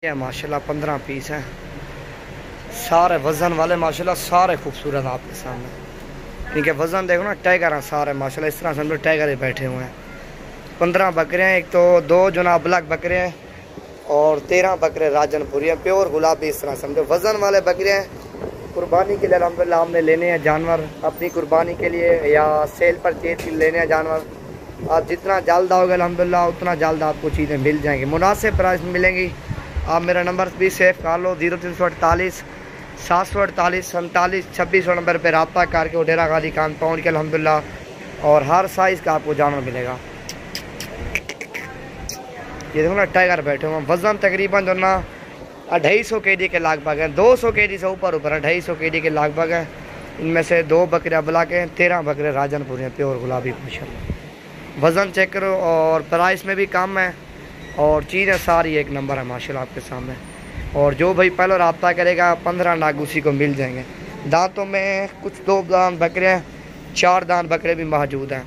ये माशाल्लाह 15 पीस हैं, सारे वज़न वाले माशाल्लाह, सारे खूबसूरत आपके सामने। इनके वज़न देखो ना, टाइगर हैं सारे माशाल्लाह, इस तरह समझो टाइगर ही बैठे हुए हैं। 15 बकरे हैं, एक तो 2 जनाब ब्लैक बकरे हैं और 13 बकरे राजनपुरी हैं, प्योर गुलाबी, इस तरह समझो वज़न वाले बकरे हैं। कुर्बानी के लिए अल्हम्दुलिल्लाह हमने लेने हैं जानवर, अपनी कुर्बानी के लिए या सेल पर चीज़ लेने हैं जानवर। आप जितना जल्द आओगे अल्हम्दुलिल्लाह उतना जल्द आपको चीज़ें मिल जाएंगी, मुनासिब प्राइस में मिलेंगी। आप मेरा नंबर भी सेव कर लो, 0348 748 47 2600 नंबर पर रब्ता करके डेरा गाजी खान पहुँच के अल्हम्दुलिल्लाह। और हर साइज़ का आपको जानवर मिलेगा। ये देखो ना टाइगर बैठे हुए, वज़न तकरीबन जो ना 250 kg के लगभग हैं, 200 kg से ऊपर 250 kg के लगभग हैं। इनमें से 2 बकरे ब्लैक हैं, 13 बकरे राजनपुरी हैं, प्योर गुलाबी माशाल्लाह। वज़न चेक करो और प्राइस में भी कम है और चीज़ें सारी एक नंबर है माशाल्लाह आपके सामने। और जो भाई पहले रब्ता करेगा 15 नाग उसी को मिल जाएंगे। दांतों में कुछ 2 दांत बकरे हैं, 4 दांत बकरे भी मौजूद हैं।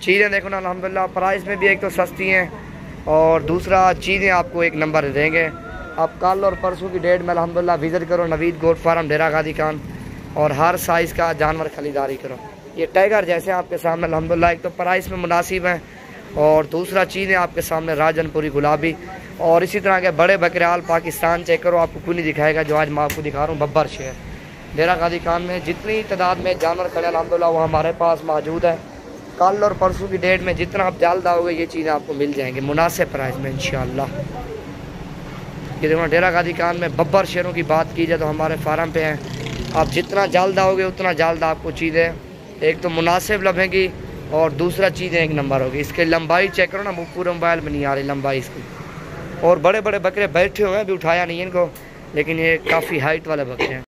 चीज़ें देखो ना अल्हम्दुलिल्लाह, प्राइस में भी एक तो सस्ती हैं और दूसरा चीज़ें आपको एक नंबर देंगे। आप कल और परसों की डेट में अल्हम्दुलिल्लाह विज़िट करो नवीद गोट फार्म डेरा गाजी खान और हर साइज़ का जानवर खरीदारी करो। ये टाइगर जैसे आपके सामने अल्हम्दुलिल्लाह, एक तो प्राइस में मुनासिब है और दूसरा चीज़ें आपके सामने राजनपुरी गुलाबी। और इसी तरह के बड़े बकरे आल पाकिस्तान चेक करो, आपको कोई नहीं दिखाएगा जो आज मैं आपको दिखा रहा हूँ। बब्बर शेर डेरा गाजी खान में जितनी तादाद में जानवर खड़े अल्हम्दुलिल्लाह वो हमारे पास मौजूद है। कल और परसों की डेट में जितना आप जल्द आओगे ये चीज़ें आपको मिल जाएंगी मुनासिब प्राइस में इंशाअल्लाह। ये देखो डेरा गाजी खान में बब्बर शेरों की बात की जाए तो हमारे फार्म पे हैं। आप जितना जल्द आओगे उतना जल्द आपको चीज़ें एक तो मुनासिब लभेंगी और दूसरा चीज़ें एक नंबर होगी। इसके लंबाई चेक करो ना, पूरे मोबाइल में नहीं आ रही लंबाई इसकी। और बड़े बड़े बकरे बैठे हुए हैं, अभी उठाया नहीं है इनको, लेकिन ये काफ़ी हाइट वाले बकरे हैं।